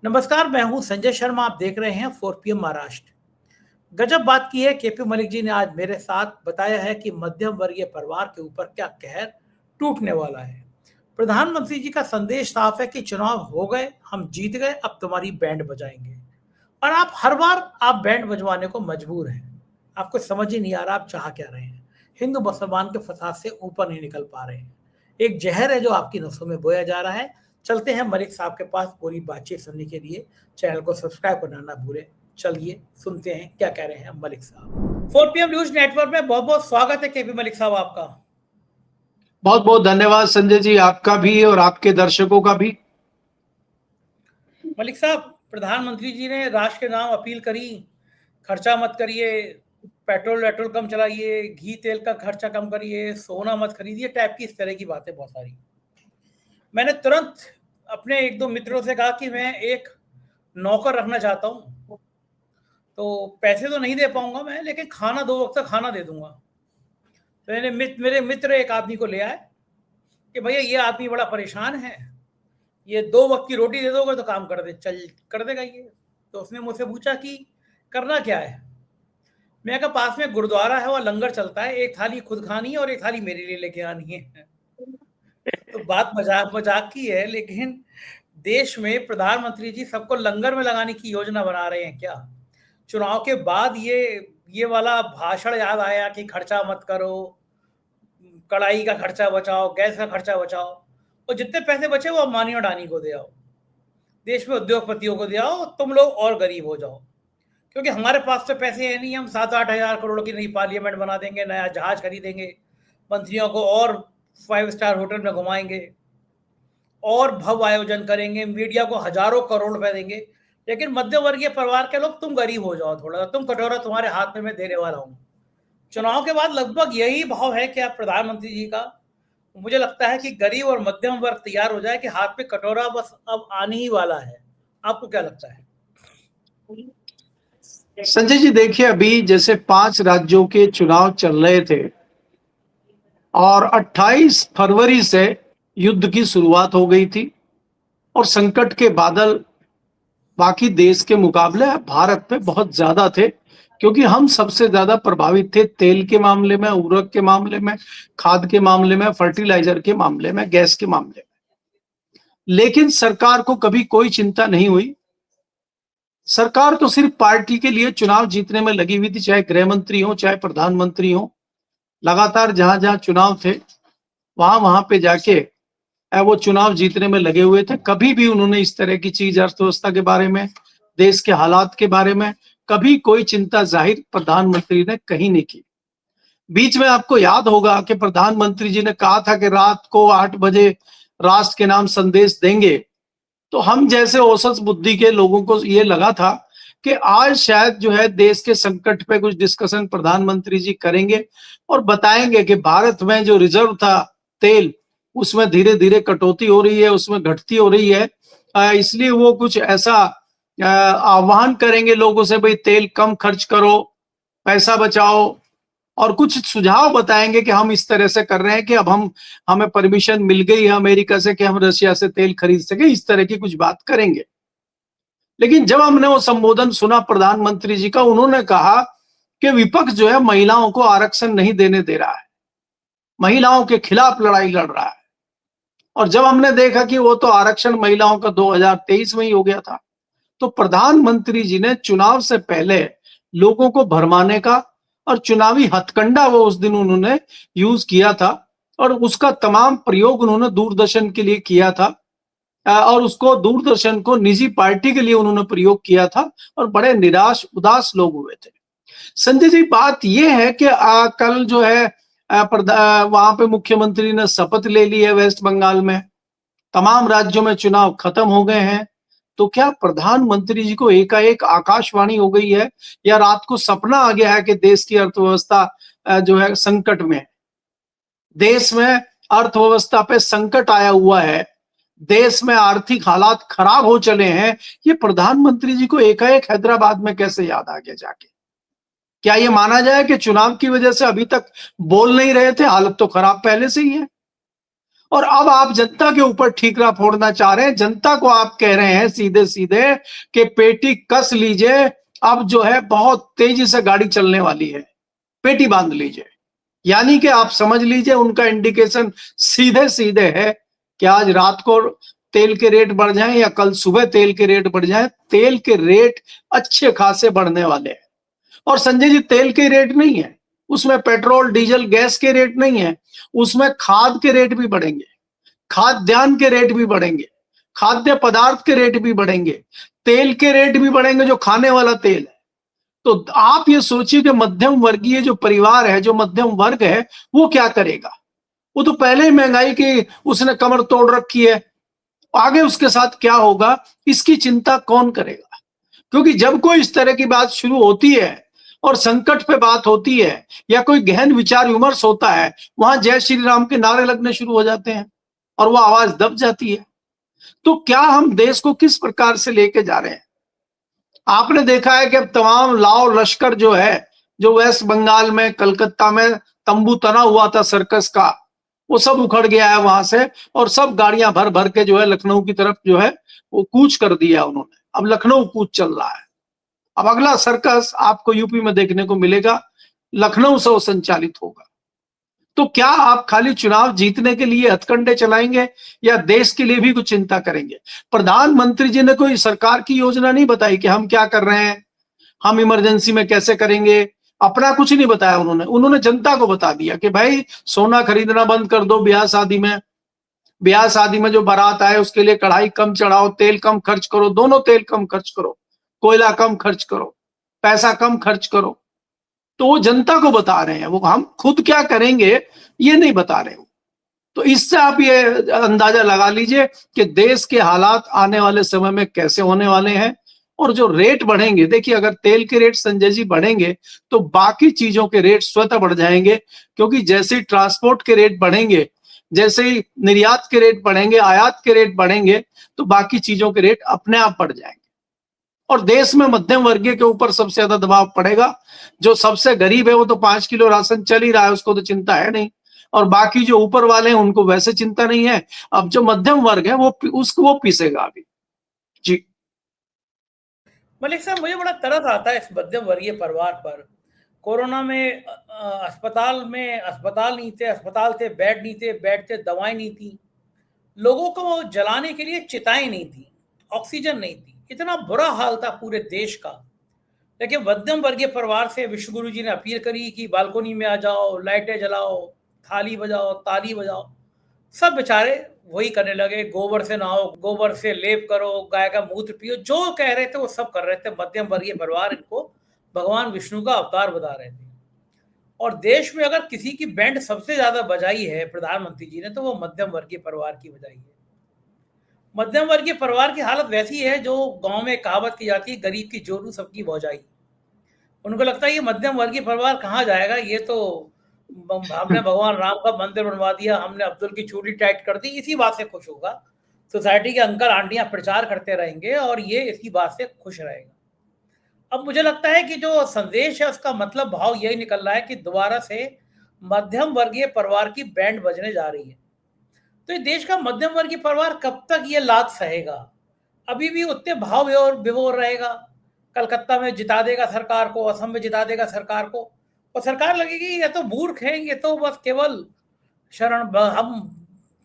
नमस्कार, मैं हूं संजय शर्मा। आप देख रहे हैं 4 PM महाराष्ट्र। गजब बात की है केपी मलिक जी ने आज मेरे साथ। बताया है कि मध्यम वर्गीय परिवार के ऊपर क्या कहर टूटने वाला है। प्रधानमंत्री जी का संदेश साफ है कि चुनाव हो गए, हम जीत गए, अब तुम्हारी बैंड बजाएंगे। और आप हर बार आप बैंड बजवाने को मजबूर हैं। आपको समझ ही नहीं आ रहा आप चाह क्या रहे हैं। हिंदू मुसलमान के फसाद से ऊपर नहीं निकल पा रहे हैं। एक जहर है जो आपकी नसों में बोया जा रहा है। चलते हैं मलिक साहब के पास पूरी बातचीत सुनने के लिए। चैनल को सब्सक्राइब करना ना भूलें। चलिए सुनते हैं क्या कह रहे हैं मलिक साहब। 4 PM न्यूज नेटवर्क में बहुत बहुत स्वागत है केपी मलिक साहब आपका। बहुत बहुत धन्यवाद संजय जी, आपका भी और आपके दर्शकों का भी। मलिक साहब, प्रधानमंत्री जी ने राष्ट्र के नाम अपील करी, खर्चा मत करिए, पेट्रोल कम चलाइए, घी तेल का खर्चा कम करिए, सोना मत खरीदिए, टाइप की इस तरह की बातें बहुत सारी। मैंने तुरंत अपने एक दो मित्रों से कहा कि मैं एक नौकर रखना चाहता हूँ। तो पैसे तो नहीं दे पाऊंगा मैं, लेकिन खाना 2 वक्त का खाना दे दूंगा। तो मेरे मित्र एक आदमी को ले आए कि भैया ये आदमी बड़ा परेशान है, ये 2 वक्त की रोटी दे दोगे तो काम कर देगा ये। तो उसने मुझसे पूछा कि करना क्या है। मैं कहा पास में गुरुद्वारा है और लंगर चलता है, एक थाली खुद खानी है और एक थाली मेरे लिए लेके आनी है। तो बात मजाक मजाक की है, लेकिन देश में प्रधानमंत्री जी सबको लंगर में लगाने की योजना बना रहे हैं क्या? चुनाव के बाद ये वाला भाषण याद आया कि खर्चा मत करो, कढ़ाई का खर्चा बचाओ, गैस का खर्चा बचाओ, और जितने पैसे बचे वो अंबानी और अडानी को दे आओ, देश में उद्योगपतियों को दे आओ, तुम लोग और गरीब हो जाओ। क्योंकि हमारे पास तो पैसे है नहीं, हम 7-8 हजार करोड़ की नई पार्लियामेंट बना देंगे, नया जहाज खरीदेंगे, मंत्रियों को और 5 स्टार होटल में घुमाएंगे और भव्य आयोजन करेंगे, मीडिया को हजारों करोड़ रुपए देंगे। लेकिन मध्य वर्गीय परिवार के लोग, तुम गरीब हो जाओ थोड़ा सा, तुम कटोरा तुम्हारे हाथ में मैं देने वाला हूँ। चुनाव के बाद लगभग यही भाव है क्या प्रधानमंत्री जी का? मुझे लगता है कि गरीब और मध्यम वर्ग तैयार हो जाए कि हाथ में कटोरा बस अब आने ही वाला है। आपको क्या लगता है? संजय जी देखिए, अभी जैसे 5 राज्यों के चुनाव चल रहे थे और 28 फरवरी से युद्ध की शुरुआत हो गई थी और संकट के बादल बाकी देश के मुकाबले भारत पे बहुत ज्यादा थे, क्योंकि हम सबसे ज्यादा प्रभावित थे तेल के मामले में, उर्वरक के मामले में, खाद के मामले में, फर्टिलाइजर के मामले में, गैस के मामले में। लेकिन सरकार को कभी कोई चिंता नहीं हुई। सरकार तो सिर्फ पार्टी के लिए चुनाव जीतने में लगी हुई थी, चाहे गृह मंत्री हो, चाहे प्रधानमंत्री हो। लगातार जहां जहां चुनाव थे वहां वहां पे जाके वो चुनाव जीतने में लगे हुए थे। कभी भी उन्होंने इस तरह की चीज, अर्थव्यवस्था के बारे में, देश के हालात के बारे में कभी कोई चिंता जाहिर प्रधानमंत्री ने कहीं नहीं की। बीच में आपको याद होगा कि प्रधानमंत्री जी ने कहा था कि रात को 8 बजे राष्ट्र के नाम संदेश देंगे। तो हम जैसे औसत बुद्धि के लोगों को ये लगा था कि आज शायद जो है देश के संकट पे कुछ डिस्कशन प्रधानमंत्री जी करेंगे और बताएंगे कि भारत में जो रिजर्व था तेल, उसमें धीरे धीरे कटौती हो रही है, उसमें घटती हो रही है। इसलिए वो कुछ ऐसा आह्वान करेंगे लोगों से, भाई तेल कम खर्च करो, पैसा बचाओ, और कुछ सुझाव बताएंगे कि हम इस तरह से कर रहे हैं कि अब हमें परमिशन मिल गई है अमेरिका से कि हम रशिया से तेल खरीद सके, इस तरह की कुछ बात करेंगे। लेकिन जब हमने वो संबोधन सुना प्रधानमंत्री जी का, उन्होंने कहा कि विपक्ष जो है महिलाओं को आरक्षण नहीं देने दे रहा है, महिलाओं के खिलाफ लड़ाई लड़ रहा है। और जब हमने देखा कि वो तो आरक्षण महिलाओं का 2023 में ही हो गया था, तो प्रधानमंत्री जी ने चुनाव से पहले लोगों को भरमाने का और चुनावी हथकंडा वो उस दिन उन्होंने यूज किया था, और उसका तमाम प्रयोग उन्होंने दूरदर्शन के लिए किया था, और उसको दूरदर्शन को निजी पार्टी के लिए उन्होंने प्रयोग किया था, और बड़े निराश उदास लोग हुए थे। संजय जी, बात यह है कि कल जो है वहां पे मुख्यमंत्री ने शपथ ले ली है वेस्ट बंगाल में, तमाम राज्यों में चुनाव खत्म हो गए हैं। तो क्या प्रधानमंत्री जी को एकाएक आकाशवाणी हो गई है, या रात को सपना आ गया है कि देश की अर्थव्यवस्था जो है संकट में है? देश में अर्थव्यवस्था पे संकट आया हुआ है, देश में आर्थिक हालात खराब हो चले हैं। ये प्रधानमंत्री जी को एकाएक हैदराबाद में कैसे याद आ गया जाके? क्या ये माना जाए कि चुनाव की वजह से अभी तक बोल नहीं रहे थे? हालत तो खराब पहले से ही है। और अब आप जनता के ऊपर ठीकरा फोड़ना चाह रहे हैं। जनता को आप कह रहे हैं सीधे सीधे कि पेटी कस लीजिए, अब जो है बहुत तेजी से गाड़ी चलने वाली है, पेटी बांध लीजिए। यानी कि आप समझ लीजिए उनका इंडिकेशन सीधे सीधे है कि आज रात को तेल के रेट बढ़ जाएं या कल सुबह तेल के रेट बढ़ जाएं। तेल के रेट अच्छे खासे बढ़ने वाले हैं। और संजय जी, तेल के रेट नहीं है, उसमें पेट्रोल डीजल गैस के रेट नहीं है, उसमें खाद के रेट भी बढ़ेंगे, खाद्यान्न के रेट भी बढ़ेंगे, खाद्य पदार्थ के रेट भी बढ़ेंगे, तेल के रेट भी बढ़ेंगे, जो खाने वाला तेल है। तो आप ये सोचिए कि मध्यम वर्गीय जो परिवार है, जो मध्यम वर्ग है, वो क्या करेगा? वो तो पहले ही महंगाई की उसने कमर तोड़ रखी है, आगे उसके साथ क्या होगा इसकी चिंता कौन करेगा? क्योंकि जब कोई इस तरह की बात शुरू होती है और संकट पे बात होती है या कोई गहन विचार विमर्श होता है, वहां जय श्री राम के नारे लगने शुरू हो जाते हैं और वो आवाज दब जाती है। तो क्या हम देश को किस प्रकार से लेके जा रहे हैं? आपने देखा है कि अब तमाम लाव लश्कर जो है, जो वेस्ट बंगाल में कलकत्ता में तंबू तना हुआ था सर्कस का, वो सब उखड़ गया है वहां से, और सब गाड़ियां भर भर के जो है लखनऊ की तरफ जो है वो कूच कर दिया उन्होंने। अब लखनऊ कूच चल रहा है। अब अगला सर्कस आपको यूपी में देखने को मिलेगा, लखनऊ से वो संचालित होगा। तो क्या आप खाली चुनाव जीतने के लिए हथकंडे चलाएंगे या देश के लिए भी कुछ चिंता करेंगे? प्रधानमंत्री जी ने कोई सरकार की योजना नहीं बताई कि हम क्या कर रहे हैं, हम इमरजेंसी में कैसे करेंगे, अपना कुछ नहीं बताया उन्होंने जनता को बता दिया कि भाई सोना खरीदना बंद कर दो, ब्याह शादी में जो बारात आए उसके लिए कढ़ाई कम चढ़ाओ, तेल कम खर्च करो, दोनों तेल कम खर्च करो, कोयला कम खर्च करो, पैसा कम खर्च करो। तो वो जनता को बता रहे हैं, वो हम खुद क्या करेंगे ये नहीं बता रहे हो। तो इससे आप ये अंदाजा लगा लीजिए कि देश के हालात आने वाले समय में कैसे होने वाले हैं। और जो रेट बढ़ेंगे, देखिए अगर तेल के रेट संजय जी बढ़ेंगे तो बाकी चीजों के रेट स्वतः बढ़ जाएंगे, क्योंकि जैसे ही ट्रांसपोर्ट के रेट बढ़ेंगे, जैसे ही निर्यात के रेट बढ़ेंगे, आयात के रेट बढ़ेंगे, तो बाकी चीजों के रेट अपने आप बढ़ जाएंगे। और देश में मध्यम वर्गीय के ऊपर सबसे ज्यादा दबाव पड़ेगा। जो सबसे गरीब है वो तो 5 किलो राशन चल ही रहा है, उसको तो चिंता है नहीं, और बाकी जो ऊपर वाले हैं उनको वैसे चिंता नहीं है। अब जो मध्यम वर्ग है वो पीसेगा अभी। जी मलिक साहब, मुझे बड़ा तरस आता है इस मध्यम वर्गीय परिवार पर। कोरोना में अस्पताल नहीं थे, अस्पताल थे, बेड नहीं थे, बेड थे, दवाएं नहीं थी, लोगों को जलाने के लिए चिताएं नहीं थी, ऑक्सीजन नहीं थी, इतना बुरा हाल था पूरे देश का। लेकिन मध्यम वर्गीय परिवार से विश्वगुरु जी ने अपील करी कि बालकोनी में आ जाओ, लाइटें जलाओ, थाली बजाओ, ताली बजाओ। सब बेचारे वही करने लगे, गोबर से नहाओ, गोबर से लेप करो, गाय का मूत्र पियो, जो कह रहे थे वो सब कर रहे थे। मध्यम वर्गीय परिवार इनको भगवान विष्णु का अवतार बता रहे थे। और देश में अगर किसी की बैंड सबसे ज्यादा बजाई है प्रधानमंत्री जी ने, तो वो मध्यम वर्गीय परिवार की बजाई है। मध्यम वर्गीय परिवार की हालत वैसी है जो गांव में कहावत की जाती है, गरीब की जोरू सबकी भौजाई। उनको लगता है ये मध्यम वर्गीय परिवार कहाँ जाएगा, ये तो हमने भगवान राम का मंदिर बनवा दिया, हमने अब्दुल की चूड़ी टाइट कर दी, इसी बात से खुश होगा। सोसाइटी के अंकल आंटियां प्रचार करते रहेंगे और ये इसी बात से खुश रहेगा। अब मुझे लगता है कि जो संदेश है उसका मतलब भाव यही निकल रहा है कि दोबारा से मध्यम वर्गीय परिवार की बैंड बजने जा रही है। तो ये देश का मध्यम वर्गीय परिवार कब तक ये लात सहेगा? अभी भी उतने भाव विभोर रहेगा। कलकत्ता में जिता देगा सरकार को, असम में जिता देगा सरकार को, और सरकार लगेगी ये तो मूर्ख है, ये तो बस केवल हम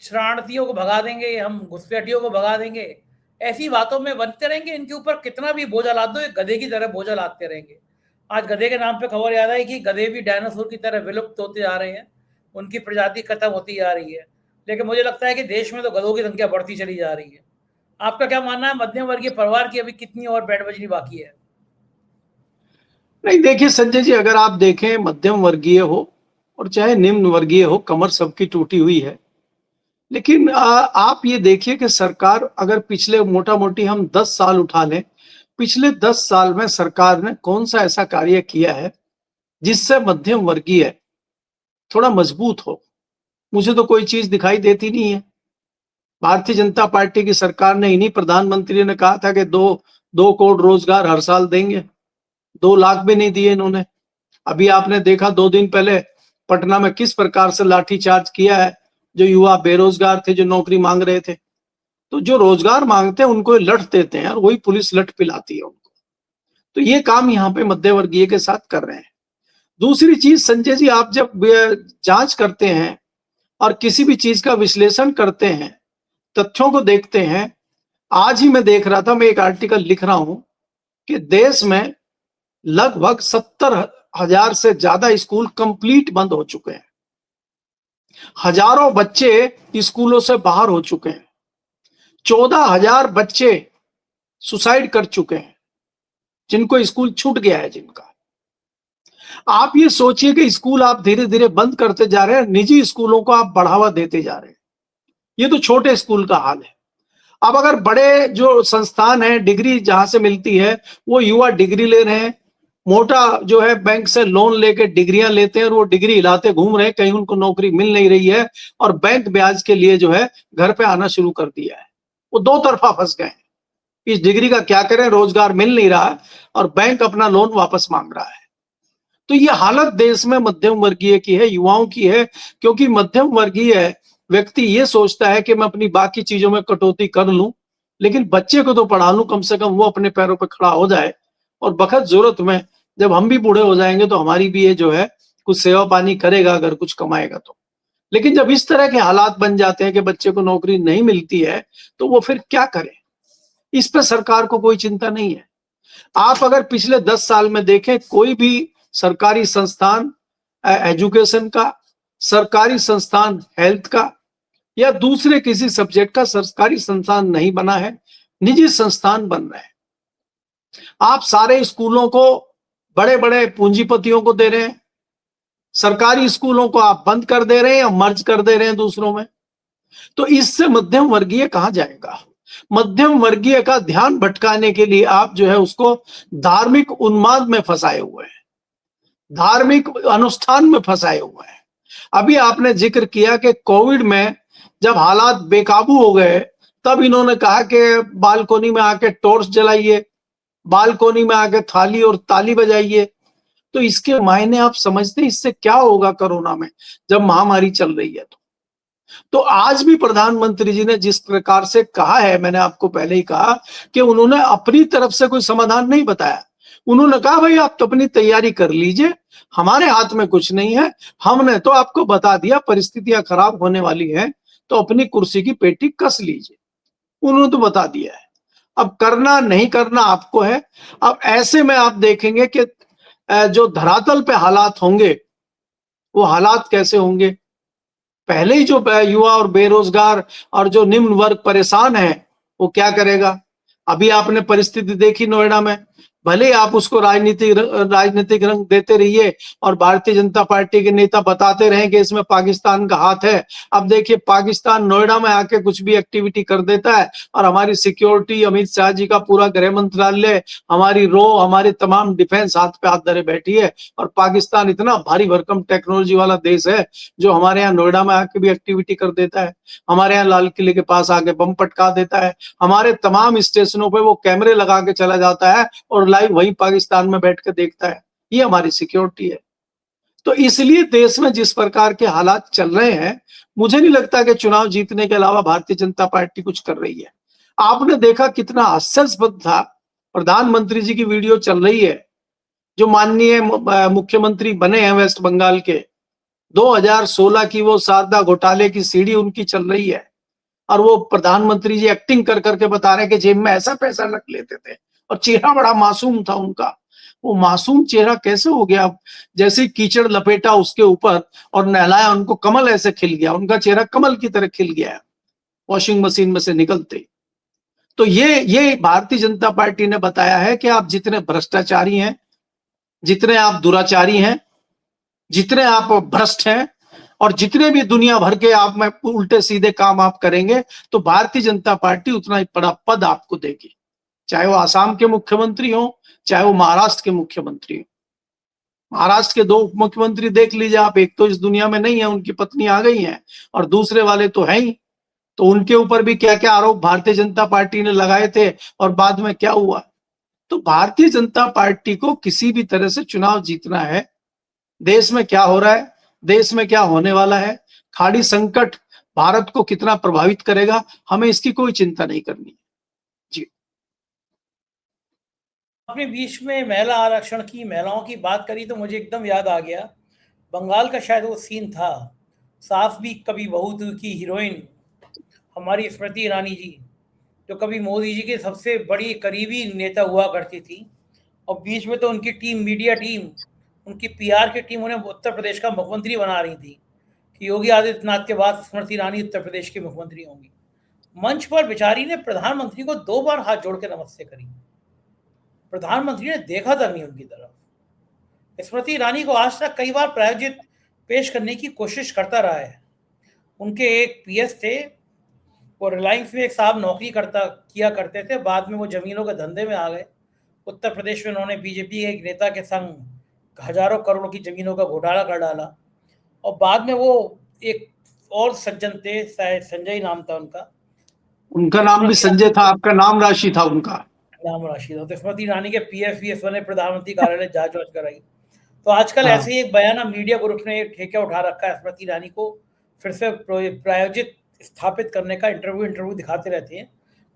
शरणार्थियों को भगा देंगे, हम घुसपैठियों को भगा देंगे, ऐसी बातों में बनते रहेंगे। इनके ऊपर कितना भी बोझा लाद दो, ये गधे की तरह बोझा लादते रहेंगे। आज गधे के नाम पे खबर याद आई कि गधे भी डायनासोर की तरह विलुप्त होते जा रहे हैं, उनकी प्रजाति खत्म होती जा रही है। लेकिन मुझे लगता है कि देश में तो गधों की संख्या बढ़ती चली जा रही है। आपका क्या मानना है, मध्यम वर्गीय परिवार की अभी कितनी और बैंड बजनी बाकी है? नहीं, देखिए संजय जी, अगर आप देखें मध्यम वर्गीय हो और चाहे निम्न वर्गीय हो, कमर सबकी टूटी हुई है। लेकिन आप ये देखिए कि सरकार, अगर पिछले मोटा मोटी हम 10 साल उठा लें, पिछले 10 साल में सरकार ने कौन सा ऐसा कार्य किया है जिससे मध्यम वर्गीय थोड़ा मजबूत हो? मुझे तो कोई चीज दिखाई देती नहीं है। भारतीय जनता पार्टी की सरकार ने, इन्हीं प्रधानमंत्री ने कहा था कि 2 करोड़ रोजगार हर साल देंगे, 2 लाख भी नहीं दिए इन्होंने। अभी आपने देखा 2 दिन पहले पटना में किस प्रकार से लाठीचार्ज किया है, जो युवा बेरोजगार थे, जो नौकरी मांग रहे थे। तो जो रोजगार मांगते हैं उनको लठ देते हैं और वही पुलिस लठ पिलाती है उनको। तो ये काम यहाँ पे मध्यवर्गीय के साथ कर रहे हैं। दूसरी चीज संजय जी, आप जब जांच करते हैं और किसी भी चीज का विश्लेषण करते हैं, तथ्यों को देखते हैं, आज ही मैं देख रहा था, मैं एक आर्टिकल लिख रहा हूं कि देश में लगभग 70,000 से ज्यादा स्कूल कंप्लीट बंद हो चुके हैं। हजारों बच्चे स्कूलों से बाहर हो चुके हैं। 14,000 बच्चे सुसाइड कर चुके हैं, जिनको स्कूल छूट गया है जिनका। आप ये सोचिए कि स्कूल आप धीरे धीरे बंद करते जा रहे हैं, निजी स्कूलों को आप बढ़ावा देते जा रहे हैं। ये तो छोटे स्कूल का हाल है। अब अगर बड़े जो संस्थान है, डिग्री जहां से मिलती है, वो युवा डिग्री ले रहे हैं, मोटा जो है बैंक से लोन लेके डिग्रियां लेते हैं और वो डिग्री हिलाते घूम रहे हैं, कहीं उनको नौकरी मिल नहीं रही है और बैंक ब्याज के लिए जो है घर पे आना शुरू कर दिया है। वो दो तरफा फंस गए हैं। इस डिग्री का क्या करें, रोजगार मिल नहीं रहा और बैंक अपना लोन वापस मांग रहा है। तो ये हालत देश में मध्यम वर्गीय की है, युवाओं की है, क्योंकि मध्यम वर्गीय व्यक्ति ये सोचता है कि मैं अपनी बाकी चीजों में कटौती कर लूं, लेकिन बच्चे को तो पढ़ा लूं, कम से कम वो अपने पैरों पर खड़ा हो जाए और बखत जरूरत में जब हम भी बूढ़े हो जाएंगे तो हमारी भी ये जो है कुछ सेवा पानी करेगा, अगर कुछ कमाएगा तो। लेकिन जब इस तरह के हालात बन जाते हैं कि बच्चे को नौकरी नहीं मिलती है, तो वो फिर क्या करे? इस पर सरकार को कोई चिंता नहीं है। आप अगर पिछले 10 साल में देखें, कोई भी सरकारी संस्थान एजुकेशन का, सरकारी संस्थान हेल्थ का या दूसरे किसी सब्जेक्ट का सरकारी संस्थान नहीं बना है, निजी संस्थान बन रहे हैं। आप सारे स्कूलों को बड़े बड़े पूंजीपतियों को दे रहे हैं, सरकारी स्कूलों को आप बंद कर दे रहे हैं या मर्ज कर दे रहे हैं दूसरों में। तो इससे मध्यम वर्गीय कहां जाएगा? मध्यम वर्गीय का ध्यान भटकाने के लिए आप जो है उसको धार्मिक उन्माद में फंसाए हुए हैं, धार्मिक अनुष्ठान में फंसाए हुए हैं। अभी आपने जिक्र किया कि कोविड में जब हालात बेकाबू हो गए, तब इन्होंने कहा कि बालकोनी में आके टॉर्च जलाइए, बालकोनी में आके थाली और ताली बजाइए। तो इसके मायने आप समझते हैं इससे क्या होगा कोरोना में, जब महामारी चल रही है? तो आज भी प्रधानमंत्री जी ने जिस प्रकार से कहा है, मैंने आपको पहले ही कहा कि उन्होंने अपनी तरफ से कोई समाधान नहीं बताया। उन्होंने कहा भाई आप तो अपनी तैयारी कर लीजिए, हमारे हाथ में कुछ नहीं है, हमने तो आपको बता दिया परिस्थितियां खराब होने वाली हैं, तो अपनी कुर्सी की पेटी कस लीजिए। उन्होंने तो बता दिया है, अब करना नहीं करना आपको है। अब ऐसे में आप देखेंगे कि जो धरातल पे हालात होंगे, वो हालात कैसे होंगे। पहले ही जो युवा और बेरोजगार और जो निम्न वर्ग परेशान है, वो क्या करेगा? अभी आपने परिस्थिति देखी नोएडा में, भले आप उसको राजनीतिक रंग देते रहिए और भारतीय जनता पार्टी के नेता बताते रहे कि इसमें पाकिस्तान का हाथ है। अब देखिए पाकिस्तान नोएडा में आके कुछ भी एक्टिविटी कर देता है और हमारी सिक्योरिटी, अमित शाह जी का पूरा गृह मंत्रालय, हमारी हमारे तमाम डिफेंस हाथ पे हाथ धरे बैठी है। और पाकिस्तान इतना भारी भरकम टेक्नोलॉजी वाला देश है जो हमारे यहाँ नोएडा में आके भी एक्टिविटी कर देता है, हमारे यहाँ लाल किले के पास आके बम पटका देता है, हमारे तमाम स्टेशनों पे वो कैमरे लगा के चला जाता है और लाइव वही पाकिस्तान में बैठ कर देखता है। ये हमारी सिक्योरिटी है। तो इसलिए देश में जिस प्रकार के हालात चल रहे हैं, मुझे नहीं लगता कि चुनाव जीतने के अलावा भारतीय जनता पार्टी कुछ कर रही है। आपने देखा कितना हास्यास्पद था, प्रधानमंत्री जी की वीडियो चल रही है, जो माननीय मुख्यमंत्री बने हैं वेस्ट बंगाल के, 2016 की वो शारदा घोटाले की सीढ़ी उनकी चल रही है और वो प्रधानमंत्री जी एक्टिंग कर करके बता रहे हैं कि जेब में ऐसा पैसा रख लेते थे और चेहरा बड़ा मासूम था उनका। वो मासूम चेहरा कैसे हो गया? जैसे कीचड़ लपेटा उसके ऊपर और नहलाया, उनको कमल ऐसे खिल गया, उनका चेहरा कमल की तरह खिल गया वॉशिंग मशीन में से निकलते। तो ये भारतीय जनता पार्टी ने बताया है कि आप जितने भ्रष्टाचारी हैं, जितने आप दुराचारी हैं, जितने आप भ्रष्ट हैं और जितने भी दुनिया भर के आप में उल्टे सीधे काम आप करेंगे, तो भारतीय जनता पार्टी उतना ही बड़ा पद आपको देगी, चाहे वो आसाम के मुख्यमंत्री हो, चाहे वो महाराष्ट्र के मुख्यमंत्री हो। महाराष्ट्र के 2 उप मुख्यमंत्री देख लीजिए आप, एक तो इस दुनिया में नहीं है, उनकी पत्नी आ गई हैं, और दूसरे वाले तो है ही। तो उनके ऊपर भी क्या क्या आरोप भारतीय जनता पार्टी ने लगाए थे और बाद में क्या हुआ। तो भारतीय जनता पार्टी को किसी भी तरह से चुनाव जीतना है। देश में क्या हो रहा है, देश में क्या होने वाला है, खाड़ी संकट भारत को कितना प्रभावित करेगा, हमें इसकी कोई चिंता नहीं करनी। जी, अपने बीच में महिला आरक्षण की, महिलाओं की बात करी तो मुझे एकदम याद आ गया, बंगाल का शायद वो सीन था, सास भी कभी बहू थी की हीरोइन हमारी स्मृति ईरानी जी, जो कभी मोदी जी के सबसे बड़ी करीबी नेता हुआ करती थी, और बीच में तो उनकी टीम, मीडिया टीम, उनकी पीआर की टीम उन्हें उत्तर प्रदेश का मुख्यमंत्री बना रही थी कि योगी आदित्यनाथ के बाद स्मृति ईरानी उत्तर प्रदेश की मुख्यमंत्री होंगी। मंच पर बेचारी ने प्रधानमंत्री को 2 बार हाथ जोड़ के नमस्ते करी। प्रधानमंत्री ने देखा तक नहीं उनकी तरफ। स्मृति ईरानी को आज तक कई बार प्रायोजित पेश करने की कोशिश करता रहा है। उनके एक पीएस थे, वो रिलायंस में एक साहब नौकरी किया करते थे, बाद में वो जमीनों के धंधे में आ गए। उत्तर प्रदेश में उन्होंने बीजेपी के एक नेता के संग हजारों करोड़ों की जमीनों का घोटाला कर डाला, और बाद में वो एक और सज्जन थे, शायद संजय नाम था उनका नाम भी संजय था, आपका नाम राशि था, उनका नाम राशि था। तो स्मृति ईरानी के पीएस बने, प्रधानमंत्री कार्यालय जांच वाच कराई। तो आजकल ऐसे ही एक बयाना मीडिया ग्रुप ने ठेका उठा रखा है, स्मृति ईरानी को फिर से प्रायोजित स्थापित करने का। इंटरव्यू दिखाते रहते हैं,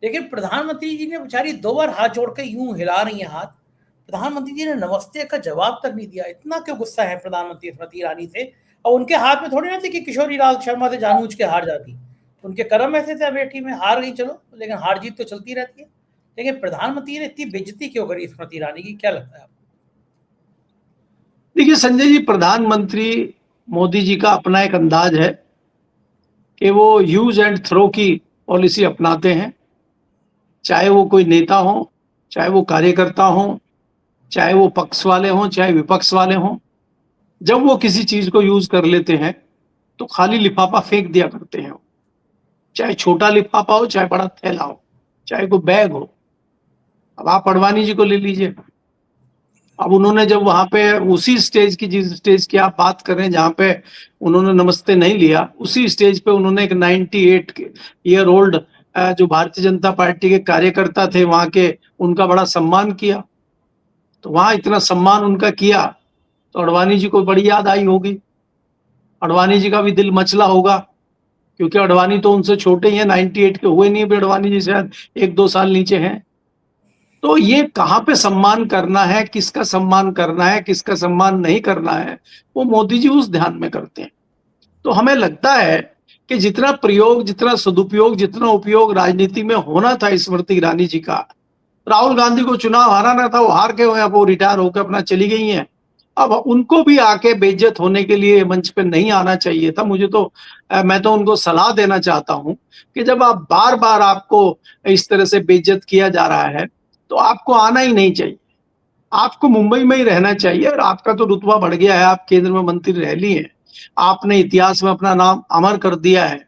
लेकिन प्रधानमंत्री जी ने बेचारी 2 बार हाथ जोड़ के यूं हिला रही हैं हाथ। प्रधानमंत्री जी ने नमस्ते का जवाब तक नहीं दिया। इतना क्यों गुस्सा है प्रधानमंत्री स्मृति ईरानी से? और उनके हाथ में थोड़ी ना थी कि किशोरी लाल शर्मा से जानबूझ के हार जाती, उनके कर्म ऐसे थे, अमेठी में हार गई चलो, लेकिन हार जीत तो चलती रहती है। लेकिन प्रधानमंत्री ने इतनी बेइज्जती क्यों करी स्मृति ईरानी की, क्या लगता है आपको? देखिए संजय जी, प्रधानमंत्री मोदी जी का अपना एक अंदाज है कि वो यूज एंड थ्रो की पॉलिसी अपनाते हैं, चाहे वो कोई नेता हो, चाहे वो कार्यकर्ता हो, चाहे वो पक्ष वाले हों, चाहे विपक्ष वाले हों। जब वो किसी चीज को यूज कर लेते हैं तो खाली लिफाफा फेंक दिया करते हैं, चाहे छोटा लिफाफा हो, चाहे बड़ा थैला हो, चाहे कोई बैग हो। अब आप अडवाणी जी को ले लीजिए, अब उन्होंने जब वहां पे उसी स्टेज की, जिस स्टेज की आप बात कर रहे हैं जहां पे उन्होंने नमस्ते नहीं लिया, उसी स्टेज पे उन्होंने एक 98 ईयर ओल्ड जो भारतीय जनता पार्टी के कार्यकर्ता थे वहां के, उनका बड़ा सम्मान किया। तो वहां इतना सम्मान उनका किया तो अडवाणी जी को बड़ी याद आई होगी, अडवाणी जी का भी दिल मचला होगा, क्योंकि अडवाणी तो उनसे छोटे ही हैं, 98 के हुए नहीं, अडवाणी जी शायद 1-2 साल नीचे हैं। तो ये कहाँ पे सम्मान करना है, किसका सम्मान करना है, किसका सम्मान नहीं करना है, वो मोदी जी उस ध्यान में करते हैं। तो हमें लगता है कि जितना प्रयोग, जितना सदुपयोग, जितना उपयोग राजनीति में होना था स्मृति ईरानी जी का, राहुल गांधी को चुनाव हराना था, वो हार के हुए, अब वो रिटायर होकर अपना चली गई हैं। अब उनको भी आके बेइज्जत होने के लिए मंच पे नहीं आना चाहिए था। मैं तो उनको सलाह देना चाहता हूं कि जब आप बार बार आपको इस तरह से बेइज्जत किया जा रहा है तो आपको आना ही नहीं चाहिए, आपको मुंबई में ही रहना चाहिए। और आपका तो रुतबा बढ़ गया है, आप केंद्र में मंत्री रह लिए हैं, आपने इतिहास में अपना नाम अमर कर दिया है।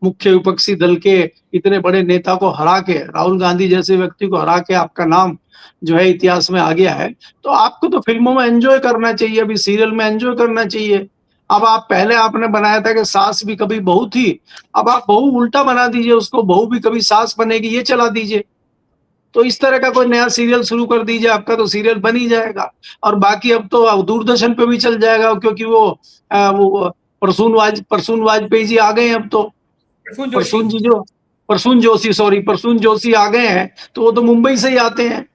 मुख्य विपक्षी दल के इतने बड़े नेता को हरा के, राहुल गांधी जैसे व्यक्ति को हरा के आपका नाम जो है इतिहास में आ गया है, तो आपको तो फिल्मों में एंजॉय करना चाहिए, अभी सीरियल में एंजॉय करना चाहिए। अब आप पहले आपने बनाया था कि सास भी कभी बहू थी, अब आप बहू उल्टा बना दीजिए उसको, बहू भी कभी सास बनेगी, ये चला दीजिए। तो इस तरह का कोई नया सीरियल शुरू कर दीजिए, आपका तो सीरियल बन ही जाएगा। और बाकी अब तो दूरदर्शन पे भी चल जाएगा, क्योंकि वो प्रसून वाजपेयी जी आ गए हैं अब तो, प्रसून जोशी आ गए हैं, तो वो तो मुंबई से ही आते हैं।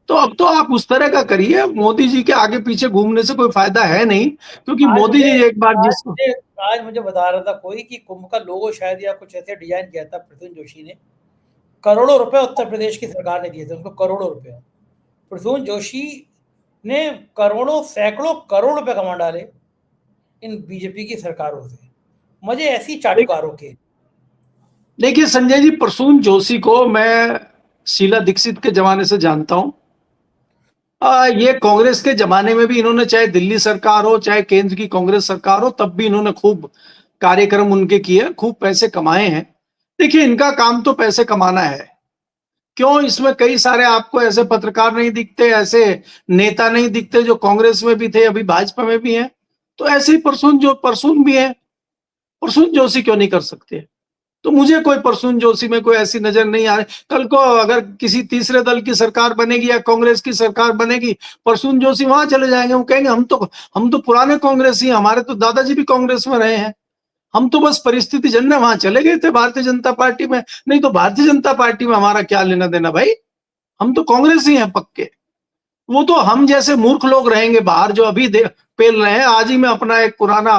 तो अब तो आप उस तरह का करिए, मोदी जी के आगे पीछे घूमने से कोई फायदा है नहीं, क्योंकि मोदी जी एक बार आज मुझे बता रहा था कोई कि कुंभ का लोगो शायद या कुछ ऐसे डिजाइन किया था प्रसून जोशी ने, करोड़ों रुपए उत्तर प्रदेश की सरकार ने दिए थे उनको, करोड़ों रुपए। प्रसून जोशी ने करोड़ों, सैकड़ों करोड़ रुपए कमा डाले इन बीजेपी की सरकारों से। मजे ऐसी चाटुकारों के। देखिए संजय जी, प्रसून जोशी को मैं शीला दीक्षित के जमाने से जानता हूं। ये कांग्रेस के जमाने में भी इन्होंने, चाहे दिल्ली सरकार हो, चाहे केंद्र की कांग्रेस सरकार हो, तब भी इन्होंने खूब कार्यक्रम उनके किए, खूब पैसे कमाए हैं। देखिए इनका काम तो पैसे कमाना है, क्यों इसमें कई सारे आपको ऐसे पत्रकार नहीं दिखते, ऐसे नेता नहीं दिखते जो कांग्रेस में भी थे, अभी भाजपा में भी हैं। तो ऐसे ही प्रसून भी है, प्रसून जोशी क्यों नहीं कर सकते? तो मुझे कोई प्रसून जोशी में कोई ऐसी नजर नहीं आ रही। कल को अगर किसी तीसरे दल की सरकार बनेगी या कांग्रेस की सरकार बनेगी, प्रसून जोशी वहां चले जाएंगे, वो कहेंगे हम तो पुराने कांग्रेसी हैं, हमारे तो दादाजी भी कांग्रेस में रहे हैं, हम तो बस परिस्थिति जनने वहां चले गए थे भारतीय जनता पार्टी में, नहीं तो भारतीय जनता पार्टी में हमारा क्या लेना देना भाई, हम तो कांग्रेस ही हैं पक्के। वो तो हम जैसे मूर्ख लोग रहेंगे बाहर जो अभी पेल रहे हैं। आज ही मैं अपना एक पुराना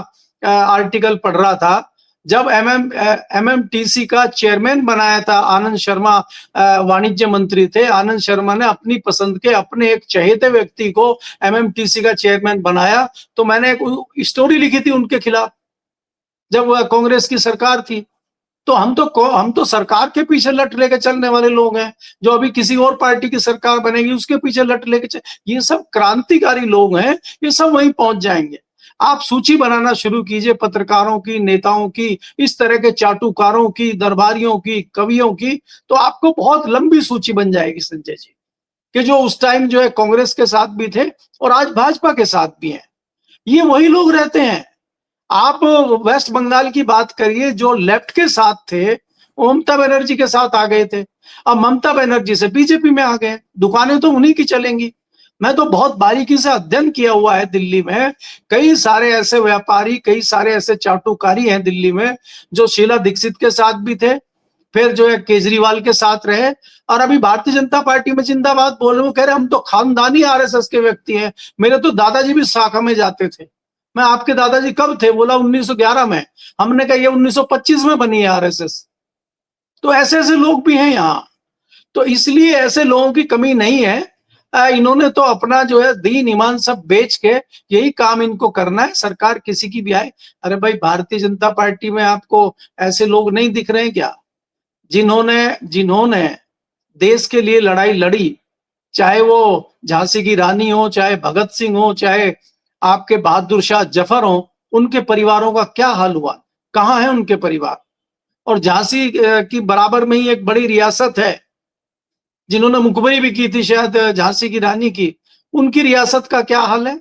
आर्टिकल पढ़ रहा था, जब एमएमटीसी का चेयरमैन बनाया था आनंद शर्मा, वाणिज्य मंत्री थे, आनंद शर्मा ने अपनी पसंद के अपने एक चहेते व्यक्ति को एमएमटीसी का चेयरमैन बनाया, तो मैंने एक स्टोरी लिखी थी उनके खिलाफ जब कांग्रेस की सरकार थी। तो हम तो सरकार के पीछे लट लेके चलने वाले लोग हैं, जो अभी किसी और पार्टी की सरकार बनेगी उसके पीछे लट लेके ये सब क्रांतिकारी लोग हैं, ये सब वहीं पहुंच जाएंगे। आप सूची बनाना शुरू कीजिए पत्रकारों की, नेताओं की, इस तरह के चाटुकारों की, दरबारियों की, कवियों की, तो आपको बहुत लंबी सूची बन जाएगी संजय जी, कि जो उस टाइम जो है कांग्रेस के साथ भी थे और आज भाजपा के साथ भी हैं। ये वही लोग रहते हैं। आप वेस्ट बंगाल की बात करिए, जो लेफ्ट के साथ थे वो ममता बनर्जी के साथ आ गए थे, अब ममता बनर्जी से बीजेपी में आ गए, दुकानें तो उन्हीं की चलेंगी। मैं तो बहुत बारीकी से अध्ययन किया हुआ है दिल्ली में, कई सारे ऐसे व्यापारी, कई सारे ऐसे चाटुकारी हैं दिल्ली में जो शीला दीक्षित के साथ भी थे, फिर जो है केजरीवाल के साथ रहे, और अभी भारतीय जनता पार्टी में जिंदाबाद बोल रहे, वो कह रहे हम तो खानदानी आरएसएस के व्यक्ति हैं, मेरे तो दादाजी भी शाखा में जाते थे। मैं आपके दादाजी कब थे? बोला 1911 में। हमने कहा ये 1925 में बनी है आरएसएस। तो ऐसे ऐसे लोग भी हैं यहाँ, तो इसलिए ऐसे लोगों की कमी नहीं है। इन्होंने तो अपना जो है दीन ईमान सब बेच के यही काम इनको करना है, सरकार किसी की भी आए। अरे भाई, भारतीय जनता पार्टी में आपको ऐसे लोग नहीं दिख रहे हैं क्या, जिन्होंने देश के लिए लड़ाई लड़ी, चाहे वो झांसी की रानी हो, चाहे भगत सिंह हो, चाहे आपके बहादुर शाह जफर हो, उनके परिवारों का क्या हाल हुआ, कहां है उनके परिवार? और झांसी की बराबर में ही एक बड़ी रियासत है जिन्होंने मुखबरी भी की थी शायद झांसी की रानी की, उनकी रियासत का क्या हाल है?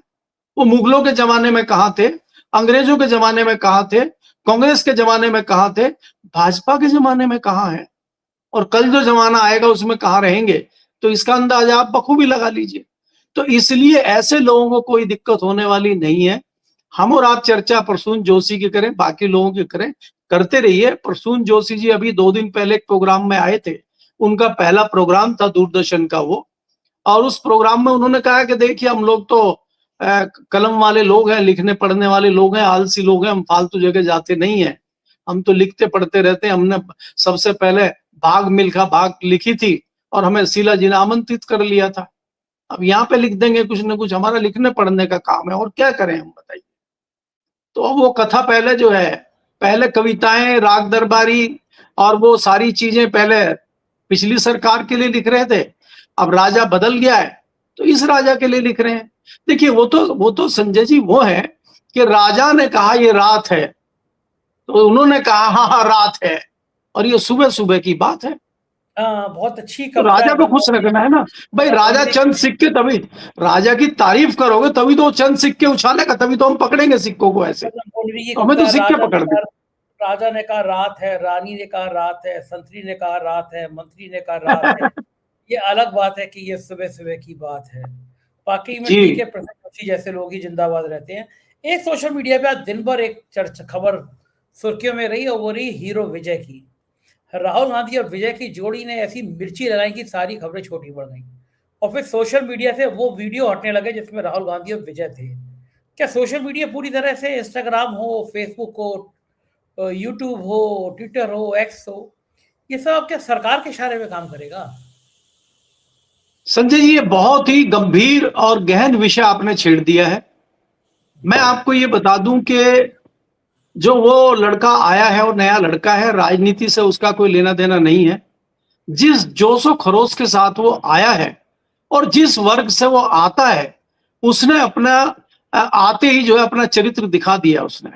वो मुगलों के जमाने में कहां थे, अंग्रेजों के जमाने में कहां थे, कांग्रेस के जमाने में कहां थे, भाजपा के जमाने में कहां है, और कल जो जमाना आएगा उसमें कहां रहेंगे? तो इसका अंदाजा आप बखूबी लगा लीजिए। तो इसलिए ऐसे लोगों को कोई दिक्कत होने वाली नहीं है। हम और आप चर्चा प्रसून जोशी की करें, बाकी लोगों की करें, करते रहिए। प्रसून जोशी जी अभी 2 दिन पहले एक प्रोग्राम में आए थे, उनका पहला प्रोग्राम था दूरदर्शन का वो, और उस प्रोग्राम में उन्होंने कहा कि देखिए हम लोग तो कलम वाले लोग हैं, लिखने पढ़ने वाले लोग हैं, आलसी लोग हैं, हम फालतू जगह जाते नहीं है, हम तो लिखते पढ़ते रहते हैं। हमने सबसे पहले भाग मिल्खा भाग लिखी थी और हमें शीला जी ने आमंत्रित कर लिया था, अब यहाँ पे लिख देंगे कुछ ना कुछ, हमारा लिखने पढ़ने का काम है, और क्या करें हम बताइए। तो वो कथा पहले जो है, पहले कविताएं, राग दरबारी और वो सारी चीजें पहले पिछली सरकार के लिए लिख रहे थे, अब राजा बदल गया है तो इस राजा के लिए लिख रहे हैं। देखिए वो तो संजय जी वो है कि राजा ने कहा ये रात है, तो उन्होंने कहा हाँ हाँ रात है, और ये सुबह सुबह की बात है। बहुत अच्छी तो राजा को खुश रखना है ना भाई। राजा चंद सिक्के, तभी राजा की तारीफ करोगे तभी तो चंद सिक्के उछालेगा, तभी तो हम पकड़ेंगे सिक्कों को ऐसे, तो हमें तो सिक्के पकड़ दे। राजा ने कहा रात है, रानी ने कहा रात है, संतरी ने कहा रात है, मंत्री ने कहा रात है। ये अलग बात है कि ये सुबह सुबह की बात है। बाकी में ठीक है, प्रसन्न जैसे लोग ही जिंदाबाद रहते हैं। एक सोशल मीडिया पे आज दिन भर एक चर्चा खबर सुर्खियों में रही, और वो रही हीरो विजय की। राहुल गांधी और विजय की जोड़ी ने ऐसी मिर्ची लगाई कि सारी खबरें छोटी पड़ गई, और फिर सोशल मीडिया से वो वीडियो हटने लगे जिसमें राहुल गांधी और विजय थे। क्या सोशल मीडिया पूरी तरह से, इंस्टाग्राम हो, फेसबुक हो, यूट्यूब हो, ट्विटर हो, एक्स हो, ये सब क्या सरकार के इशारे पे काम करेगा? संजय जी, ये बहुत ही गंभीर और गहन विषय आपने छेड़ दिया है। मैं आपको ये बता दूं कि जो वो लड़का आया है वो नया लड़का है, राजनीति से उसका कोई लेना देना नहीं है। जिस जोशो खरोश के साथ वो आया है और जिस वर्ग से वो आता है, उसने अपना आते ही जो है अपना चरित्र दिखा दिया। उसने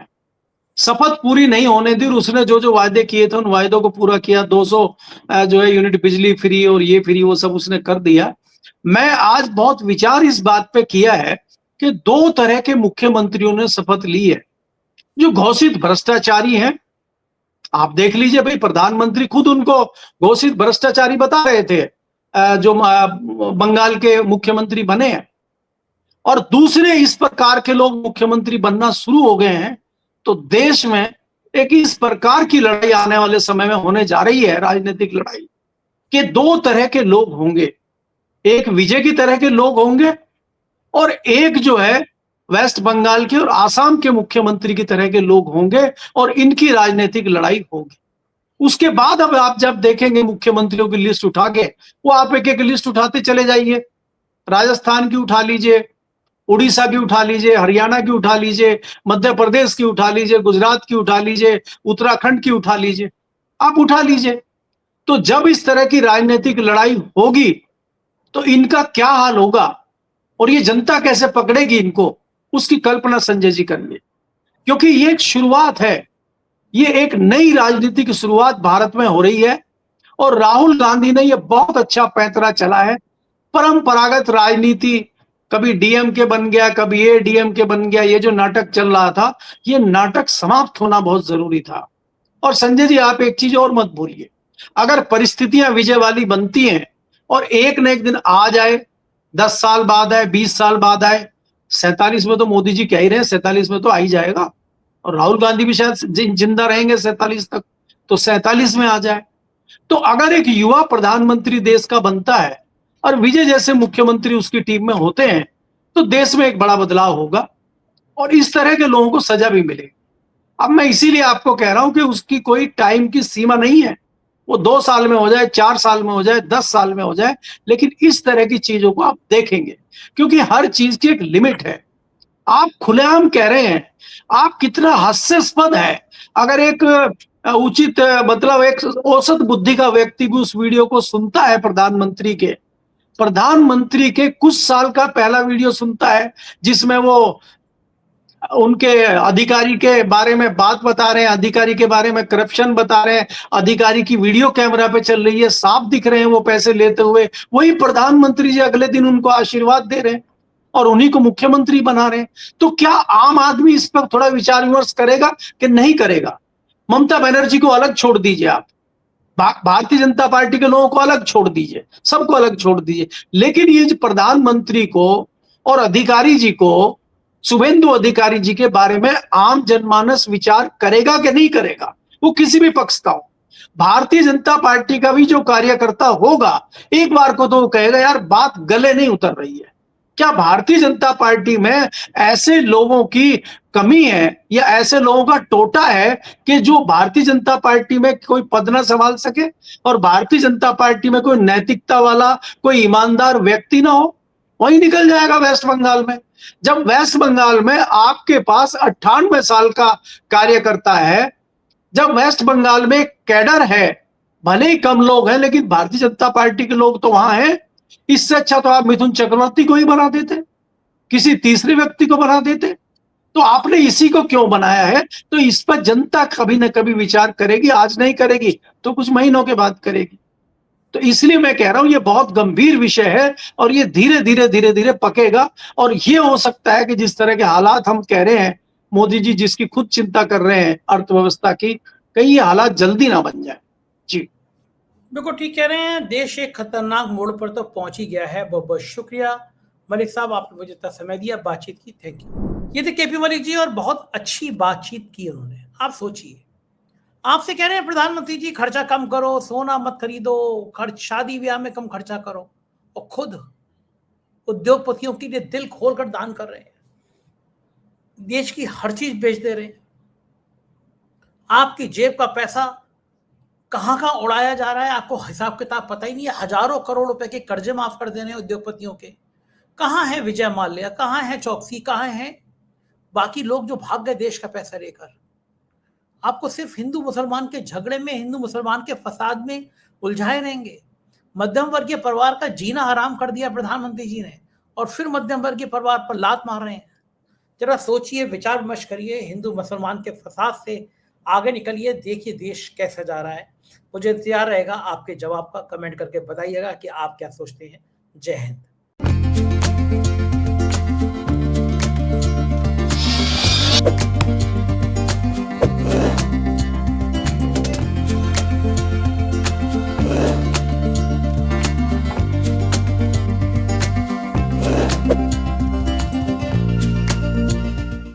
शपथ पूरी नहीं होने दी, उसने जो जो वायदे किए थे उन वायदों को पूरा किया। 200 जो है यूनिट बिजली फ्री और ये फ्री, वो सब उसने कर दिया। मैं आज बहुत विचार इस बात पे किया है कि 2 तरह के मुख्यमंत्रियों ने शपथ ली है जो घोषित भ्रष्टाचारी हैं। आप देख लीजिए भाई, प्रधानमंत्री खुद उनको घोषित भ्रष्टाचारी बता रहे थे जो बंगाल के मुख्यमंत्री बने हैं। और दूसरे इस प्रकार के लोग मुख्यमंत्री बनना शुरू हो गए हैं, तो देश में एक इस प्रकार की लड़ाई आने वाले समय में होने जा रही है, राजनीतिक लड़ाई, कि दो तरह के लोग होंगे। एक विजय की तरह के लोग होंगे और एक जो है वेस्ट बंगाल के और आसाम के मुख्यमंत्री की तरह के लोग होंगे और इनकी राजनीतिक लड़ाई होगी। उसके बाद अब आप जब देखेंगे मुख्यमंत्रियों की लिस्ट उठा के, वो आप एक एक लिस्ट उठाते चले जाइए। राजस्थान की उठा लीजिए, उड़ीसा की उठा लीजिए, हरियाणा की उठा लीजिए, मध्य प्रदेश की उठा लीजिए, गुजरात की उठा लीजिए, उत्तराखंड की उठा लीजिए, आप उठा लीजिए। तो जब इस तरह की राजनीतिक लड़ाई होगी तो इनका क्या हाल होगा और ये जनता कैसे पकड़ेगी इनको, उसकी कल्पना संजय जी करिए। क्योंकि ये एक शुरुआत है, ये एक नई राजनीति की शुरुआत भारत में हो रही है और राहुल गांधी ने ये बहुत अच्छा पैंतरा चला है। परंपरागत राजनीति, कभी डीएमके बन गया, कभी ये डीएमके बन गया, ये जो नाटक चल रहा था, ये नाटक समाप्त होना बहुत जरूरी था। और संजय जी आप एक चीज और मत भूलिए, अगर परिस्थितियां विजय वाली बनती हैं और एक न एक दिन आ जाए, 10 साल बाद आए, 20 साल बाद आए, 47 में तो मोदी जी कह ही रहे हैं 47 में तो आ ही जाएगा, और राहुल गांधी भी शायद जिंदा रहेंगे 47 तक, तो 47 में आ जाए। तो अगर एक युवा प्रधानमंत्री देश का बनता है और विजय जैसे मुख्यमंत्री उसकी टीम में होते हैं तो देश में एक बड़ा बदलाव होगा और इस तरह के लोगों को सजा भी मिलेगी। अब मैं इसीलिए आपको कह रहा हूं कि उसकी कोई टाइम की सीमा नहीं है, वो 2 साल में हो जाए, 4 साल में हो जाए, 10 साल में हो जाए, लेकिन इस तरह की चीजों को आप देखेंगे क्योंकि हर चीज की एक लिमिट है। आप खुलेआम कह रहे हैं, आप कितना हास्यास्पद है अगर एक उचित मतलब एक औसत बुद्धि का व्यक्ति भी उस वीडियो को सुनता है, प्रधानमंत्री के कुछ साल का पहला वीडियो सुनता है जिसमें वो उनके अधिकारी के बारे में बात बता रहे हैं, अधिकारी के बारे में करप्शन बता रहे हैं, अधिकारी की वीडियो कैमरा पे चल रही है, साफ दिख रहे हैं वो पैसे लेते हुए, वही प्रधानमंत्री जी अगले दिन उनको आशीर्वाद दे रहे हैं और उन्हीं को मुख्यमंत्री बना रहे हैं। तो क्या आम आदमी इस पर थोड़ा विचार विमर्श करेगा कि नहीं करेगा? ममता बनर्जी को अलग छोड़ दीजिए, आप भारतीय जनता पार्टी के लोगों को अलग छोड़ दीजिए, सबको अलग छोड़ दीजिए, लेकिन ये प्रधानमंत्री को और अधिकारी जी को, शुभेंदु अधिकारी जी के बारे में आम जनमानस विचार करेगा कि नहीं करेगा? वो किसी भी पक्ष का हो, भारतीय जनता पार्टी का भी जो कार्यकर्ता होगा एक बार को तो वो कहेगा यार बात गले नहीं उतर रही है। क्या भारतीय जनता पार्टी में ऐसे लोगों की कमी है या ऐसे लोगों का टोटा है कि जो भारतीय जनता पार्टी में कोई पद ना संभाल सके और भारतीय जनता पार्टी में कोई नैतिकता वाला, कोई ईमानदार व्यक्ति ना हो? वही निकल जाएगा वेस्ट बंगाल में। जब वेस्ट बंगाल में आपके पास 98 साल का कार्यकर्ता है, जब वेस्ट बंगाल में कैडर है, भले ही कम लोग हैं लेकिन भारतीय जनता पार्टी के लोग तो वहां हैं, इससे अच्छा तो आप मिथुन चक्रवर्ती को ही बना देते, किसी तीसरे व्यक्ति को बना देते। तो आपने इसी को क्यों बनाया है? तो इस पर जनता कभी ना कभी विचार करेगी, आज नहीं करेगी तो कुछ महीनों के बाद करेगी। तो इसलिए मैं कह रहा हूं ये बहुत गंभीर विषय है और ये धीरे धीरे पकेगा और ये हो सकता है कि जिस तरह के हालात हम कह रहे हैं, मोदी जी जिसकी खुद चिंता कर रहे हैं अर्थव्यवस्था की, कहीं ये हालात जल्दी ना बन जाए। जी बिल्कुल ठीक कह रहे हैं, देश एक खतरनाक मोड़ पर तो पहुंच ही गया है। बहुत बहुत शुक्रिया मलिक साहब, आपने मुझे इतना समय दिया, बातचीत की, थैंक यू। ये थे केपी मलिक जी और बहुत अच्छी बातचीत की उन्होंने। आप सोचिए, आपसे कह रहे हैं प्रधानमंत्री जी खर्चा कम करो, सोना मत खरीदो, खर्च शादी ब्याह में कम खर्चा करो, और खुद उद्योगपतियों के लिए दिल खोलकर दान कर रहे हैं, देश की हर चीज बेच दे रहे हैं। आपकी जेब का पैसा कहां उड़ाया जा रहा है आपको हिसाब किताब पता ही नहीं है। हजारों करोड़ रुपए के कर्जे माफ कर देने उद्योगपतियों के। कहां है विजय माल्या, कहां है चौकसी, कहां है बाकी लोग जो भाग गए देश का पैसा लेकर? आपको सिर्फ हिंदू मुसलमान के झगड़े में, हिंदू मुसलमान के फसाद में उलझाए रहेंगे। मध्यम वर्गीय परिवार का जीना हराम कर दिया प्रधानमंत्री जी ने और फिर मध्यम वर्गीय परिवार पर लात मार रहे हैं। जरा सोचिए, विचार विमर्श करिए, हिंदू मुसलमान के फसाद से आगे निकलिए, देखिए देश कैसा जा रहा है। मुझे इंतजार रहेगा आपके जवाब का, कमेंट करके बताइएगा कि आप क्या सोचते हैं। जय हिंद।